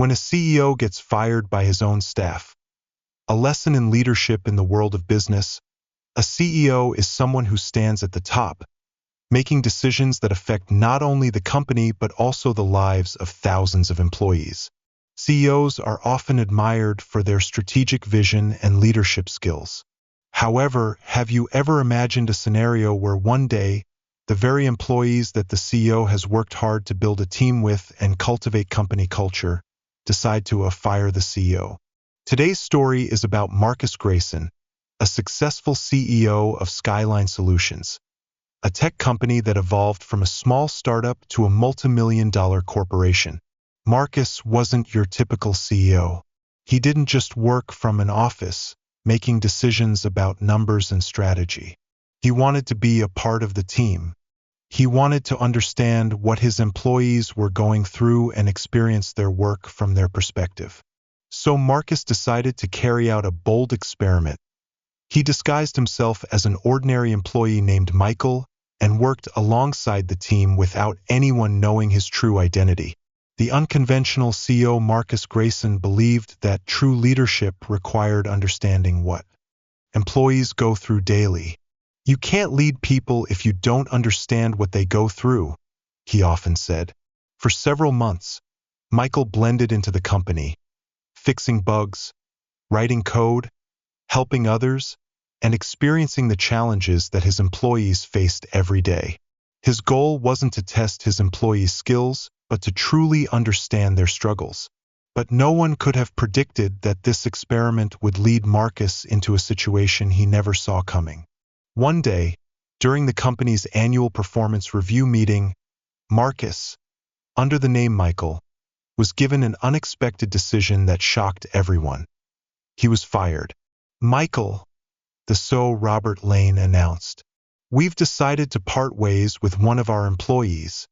When a CEO gets fired by his own staff. A lesson in leadership in the world of business. A CEO is someone who stands at the top, making decisions that affect not only the company but also the lives of thousands of employees. CEOs are often admired for their strategic vision and leadership skills. However, have you ever imagined a scenario where one day, the very employees that the CEO has worked hard to build a team with and cultivate company culture decide to fire the CEO? Today's story is about Marcus Grayson, a successful CEO of Skyline Solutions, a tech company that evolved from a small startup to a multi-million-dollar corporation. Marcus wasn't your typical CEO. He didn't just work from an office, making decisions about numbers and strategy. He wanted to be a part of the team. He wanted to understand what his employees were going through and experience their work from their perspective. So Marcus decided to carry out a bold experiment. He disguised himself as an ordinary employee named Michael and worked alongside the team without anyone knowing his true identity. The unconventional CEO Marcus Grayson believed that true leadership required understanding what employees go through daily. You can't lead people if you don't understand what they go through, he often said. For several months, Michael blended into the company, fixing bugs, writing code, helping others, and experiencing the challenges that his employees faced every day. His goal wasn't to test his employees' skills, but to truly understand their struggles. But no one could have predicted that this experiment would lead Marcus into a situation he never saw coming. One day, during the company's annual performance review meeting, Marcus, under the name Michael, was given an unexpected decision that shocked everyone. He was fired. Michael, the CEO Robert Lane announced, "We've decided to part ways with one of our employees,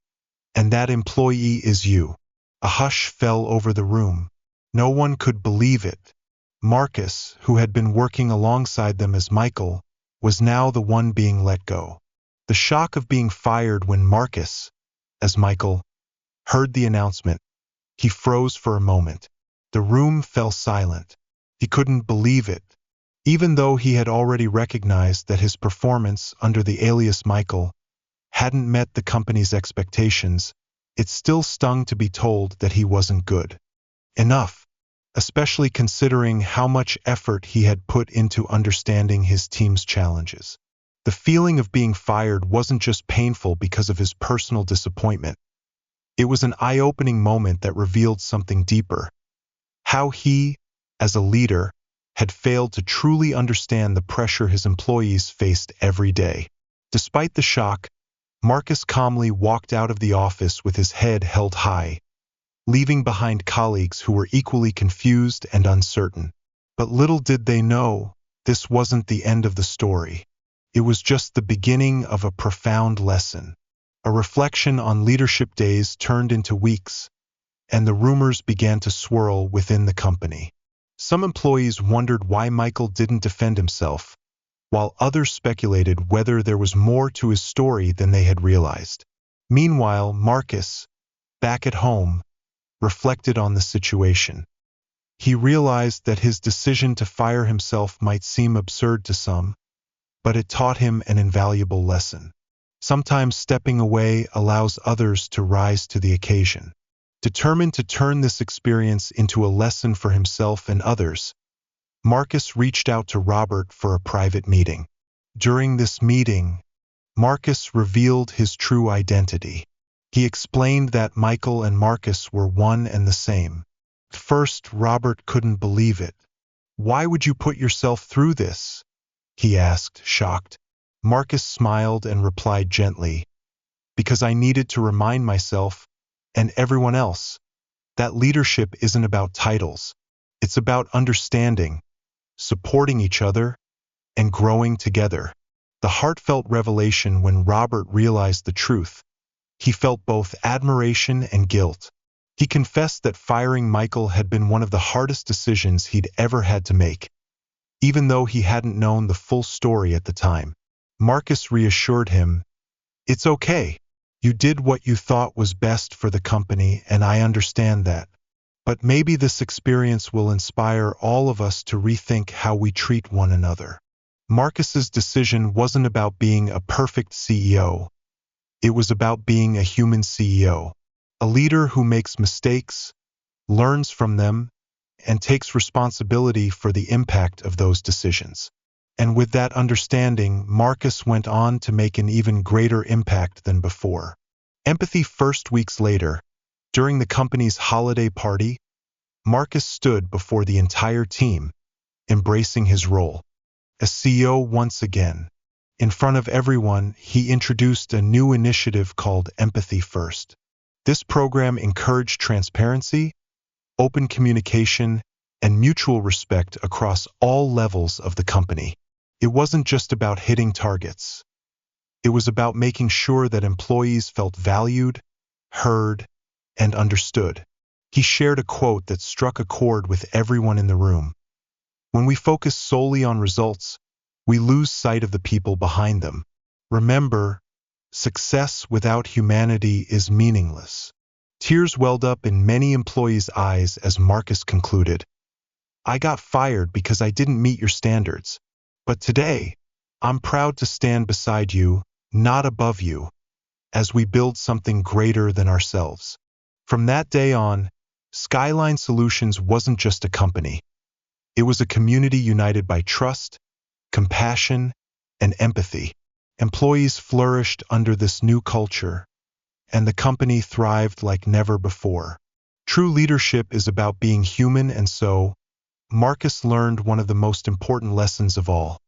and that employee is you." A hush fell over the room. No one could believe it. Marcus, who had been working alongside them as Michael, was now the one being let go. The shock of being fired when Marcus, as Michael, heard the announcement. He froze for a moment. The room fell silent. He couldn't believe it. Even though he had already recognized that his performance under the alias Michael hadn't met the company's expectations, it still stung to be told that he wasn't good enough, especially considering how much effort he had put into understanding his team's challenges. The feeling of being fired wasn't just painful because of his personal disappointment. It was an eye-opening moment that revealed something deeper. How he, as a leader, had failed to truly understand the pressure his employees faced every day. Despite the shock, Marcus calmly walked out of the office with his head held high, leaving behind colleagues who were equally confused and uncertain. But little did they know, this wasn't the end of the story. It was just the beginning of a profound lesson. A reflection on leadership days turned into weeks, and the rumors began to swirl within the company. Some employees wondered why Michael didn't defend himself, while others speculated whether there was more to his story than they had realized. Meanwhile, Marcus, back at home, reflected on the situation. He realized that his decision to fire himself might seem absurd to some, but it taught him an invaluable lesson. Sometimes stepping away allows others to rise to the occasion. Determined to turn this experience into a lesson for himself and others, Marcus reached out to Robert for a private meeting. During this meeting, Marcus revealed his true identity. He explained that Michael and Marcus were one and the same. At first, Robert couldn't believe it. "Why would you put yourself through this?" he asked, shocked. Marcus smiled and replied gently, "Because I needed to remind myself, and everyone else, that leadership isn't about titles. It's about understanding, supporting each other, and growing together." The heartfelt revelation when Robert realized the truth. He felt both admiration and guilt. He confessed that firing Michael had been one of the hardest decisions he'd ever had to make, even though he hadn't known the full story at the time. Marcus reassured him, "It's okay. You did what you thought was best for the company, and I understand that. But maybe this experience will inspire all of us to rethink how we treat one another. Marcus's decision wasn't about being a perfect CEO. It was about being a human CEO, a leader who makes mistakes, learns from them, and takes responsibility for the impact of those decisions. And with that understanding, Marcus went on to make an even greater impact than before. Empathy first. Weeks later, during the company's holiday party, Marcus stood before the entire team, embracing his role as CEO once again. In front of everyone, he introduced a new initiative called Empathy First. This program encouraged transparency, open communication, and mutual respect across all levels of the company. It wasn't just about hitting targets. It was about making sure that employees felt valued, heard, and understood. He shared a quote that struck a chord with everyone in the room. When we focus solely on results, we lose sight of the people behind them. Remember, success without humanity is meaningless. Tears welled up in many employees' eyes as Marcus concluded, "I got fired because I didn't meet your standards. But today, I'm proud to stand beside you, not above you, as we build something greater than ourselves." From that day on, Skyline Solutions wasn't just a company. It was a community united by trust, compassion, and empathy. Employees flourished under this new culture, and the company thrived like never before. True leadership is about being human, and so, Marcus learned one of the most important lessons of all.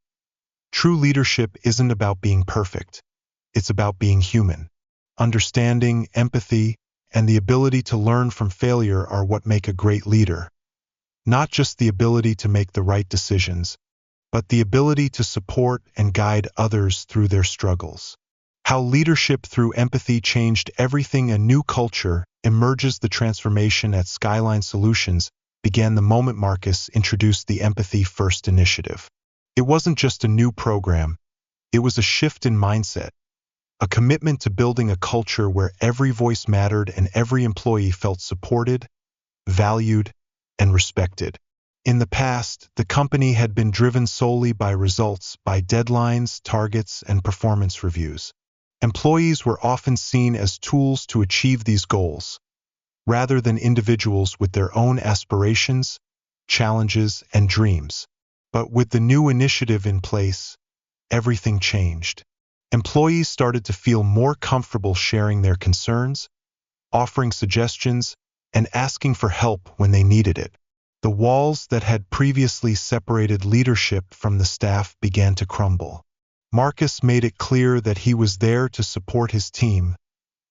True leadership isn't about being perfect. It's about being human. Understanding, empathy, and the ability to learn from failure are what make a great leader. Not just the ability to make the right decisions, but the ability to support and guide others through their struggles. How leadership through empathy changed everything. A new culture emerges. The transformation at Skyline Solutions began the moment Marcus introduced the Empathy First initiative. It wasn't just a new program, it was a shift in mindset, a commitment to building a culture where every voice mattered and every employee felt supported, valued, and respected. In the past, the company had been driven solely by results, by deadlines, targets, and performance reviews. Employees were often seen as tools to achieve these goals, rather than individuals with their own aspirations, challenges, and dreams. But with the new initiative in place, everything changed. Employees started to feel more comfortable sharing their concerns, offering suggestions, and asking for help when they needed it. The walls that had previously separated leadership from the staff began to crumble. Marcus made it clear that he was there to support his team,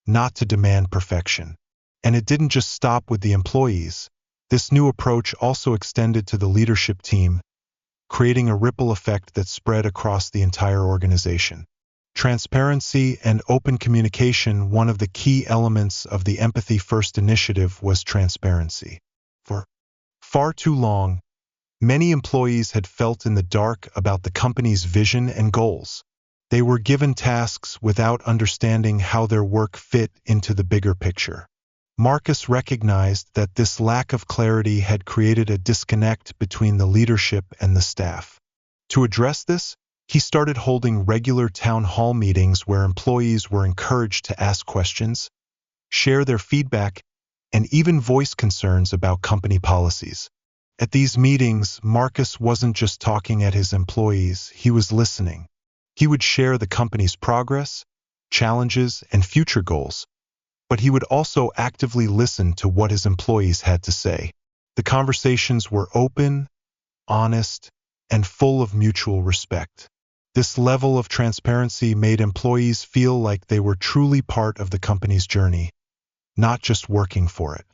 not to demand perfection. And it didn't just stop with the employees. This new approach also extended to the leadership team, creating a ripple effect that spread across the entire organization. Transparency and open communication. One of the key elements of the Empathy First initiative was transparency. For far too long, many employees had felt in the dark about the company's vision and goals. They were given tasks without understanding how their work fit into the bigger picture. Marcus recognized that this lack of clarity had created a disconnect between the leadership and the staff. To address this, he started holding regular town hall meetings where employees were encouraged to ask questions, share their feedback, and even voice concerns about company policies. At these meetings, Marcus wasn't just talking at his employees, he was listening. He would share the company's progress, challenges, and future goals, but he would also actively listen to what his employees had to say. The conversations were open, honest, and full of mutual respect. This level of transparency made employees feel like they were truly part of the company's journey, not just working for it.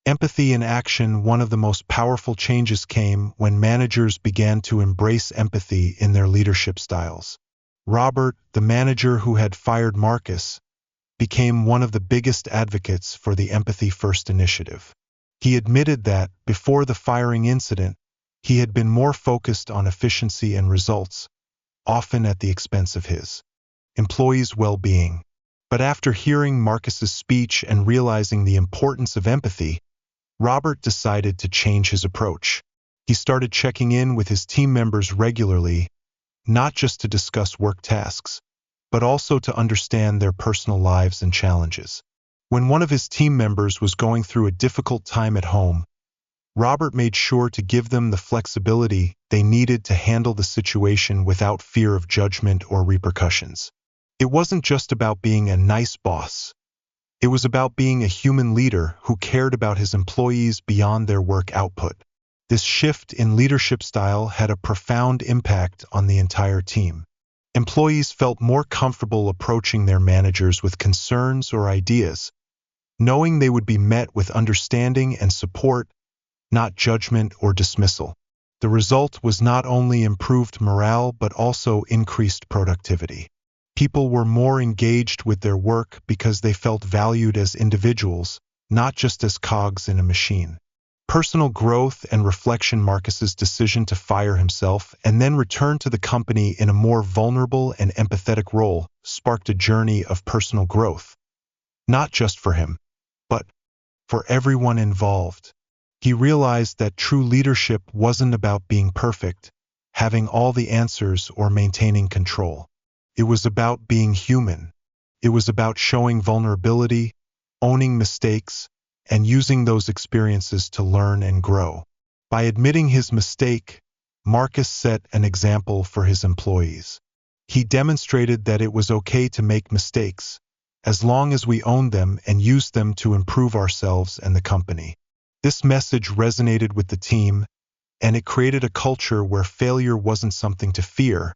Empathy in action. One of the most powerful changes came when managers began to embrace empathy in their leadership styles. Robert, the manager who had fired Marcus, became one of the biggest advocates for the Empathy First initiative. He admitted that, before the firing incident, he had been more focused on efficiency and results, often at the expense of his employees' well-being. But after hearing Marcus's speech and realizing the importance of empathy, Robert decided to change his approach. He started checking in with his team members regularly, not just to discuss work tasks, but also to understand their personal lives and challenges. When one of his team members was going through a difficult time at home, Robert made sure to give them the flexibility they needed to handle the situation without fear of judgment or repercussions. It wasn't just about being a nice boss. It was about being a human leader who cared about his employees beyond their work output. This shift in leadership style had a profound impact on the entire team. Employees felt more comfortable approaching their managers with concerns or ideas, knowing they would be met with understanding and support, not judgment or dismissal. The result was not only improved morale but also increased productivity. People were more engaged with their work because they felt valued as individuals, not just as cogs in a machine. Personal growth and reflection. Marcus's decision to fire himself and then return to the company in a more vulnerable and empathetic role sparked a journey of personal growth, not just for him, but for everyone involved. He realized that true leadership wasn't about being perfect, having all the answers, or maintaining control. It was about being human. It was about showing vulnerability, owning mistakes, and using those experiences to learn and grow. By admitting his mistake, Marcus set an example for his employees. He demonstrated that it was okay to make mistakes, as long as we owned them and used them to improve ourselves and the company. This message resonated with the team, and it created a culture where failure wasn't something to fear,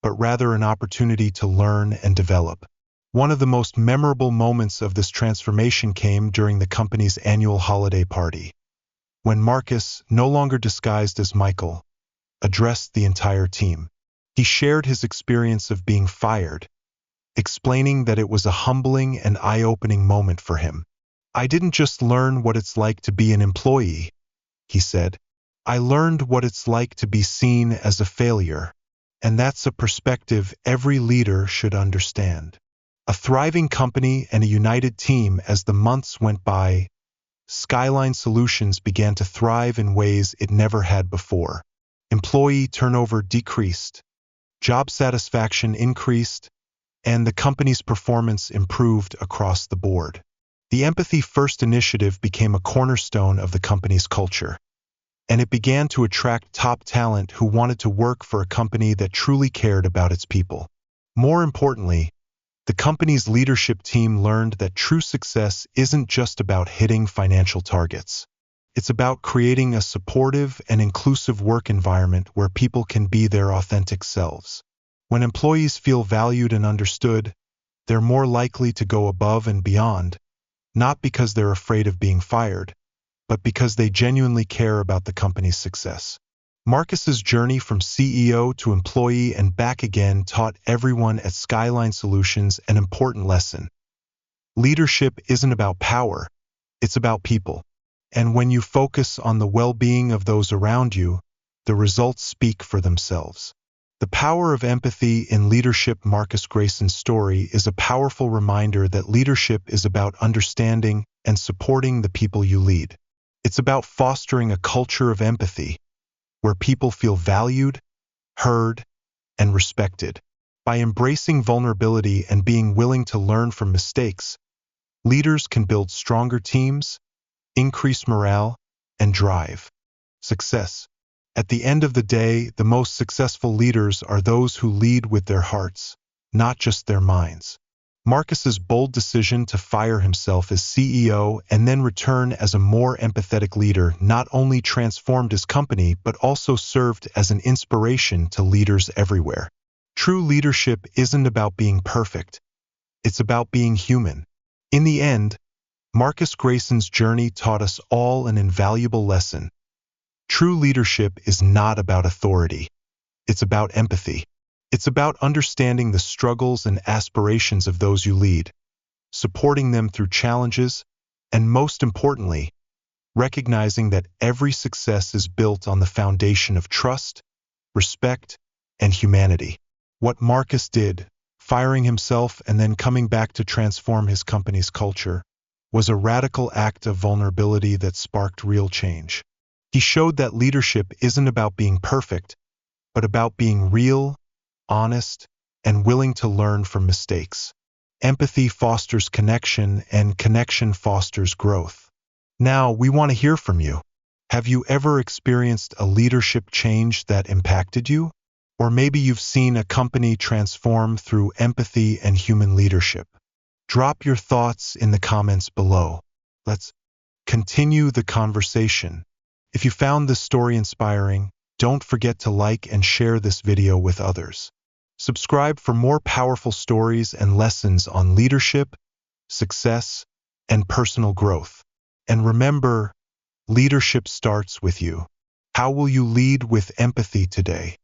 but rather an opportunity to learn and develop. One of the most memorable moments of this transformation came during the company's annual holiday party, when Marcus, no longer disguised as Michael, addressed the entire team. He shared his experience of being fired, explaining that it was a humbling and eye-opening moment for him. "I didn't just learn what it's like to be an employee," he said. "I learned what it's like to be seen as a failure, and that's a perspective every leader should understand." A thriving company and a united team. As the months went by, Skyline Solutions began to thrive in ways it never had before. Employee turnover decreased, job satisfaction increased, and the company's performance improved across the board. The Empathy First initiative became a cornerstone of the company's culture, and it began to attract top talent who wanted to work for a company that truly cared about its people. More importantly, the company's leadership team learned that true success isn't just about hitting financial targets. It's about creating a supportive and inclusive work environment where people can be their authentic selves. When employees feel valued and understood, they're more likely to go above and beyond, not because they're afraid of being fired, but because they genuinely care about the company's success. Marcus's journey from CEO to employee and back again taught everyone at Skyline Solutions an important lesson. Leadership isn't about power, it's about people. And when you focus on the well-being of those around you, the results speak for themselves. The power of empathy in leadership. Marcus Grayson's story is a powerful reminder that leadership is about understanding and supporting the people you lead. It's about fostering a culture of empathy, where people feel valued, heard, and respected. By embracing vulnerability and being willing to learn from mistakes, leaders can build stronger teams, increase morale, and drive success. At the end of the day, the most successful leaders are those who lead with their hearts, not just their minds. Marcus's bold decision to fire himself as CEO and then return as a more empathetic leader not only transformed his company but also served as an inspiration to leaders everywhere. True leadership isn't about being perfect. It's about being human. In the end, Marcus Grayson's journey taught us all an invaluable lesson. True leadership is not about authority. It's about empathy. It's about understanding the struggles and aspirations of those you lead, supporting them through challenges, and most importantly, recognizing that every success is built on the foundation of trust, respect, and humanity. What Marcus did, firing himself and then coming back to transform his company's culture, was a radical act of vulnerability that sparked real change. He showed that leadership isn't about being perfect, but about being real, honest, and willing to learn from mistakes. Empathy fosters connection, and connection fosters growth. Now, we want to hear from you. Have you ever experienced a leadership change that impacted you? Or maybe you've seen a company transform through empathy and human leadership. Drop your thoughts in the comments below. Let's continue the conversation. If you found this story inspiring, don't forget to like and share this video with others. Subscribe for more powerful stories and lessons on leadership, success, and personal growth. And remember, leadership starts with you. How will you lead with empathy today?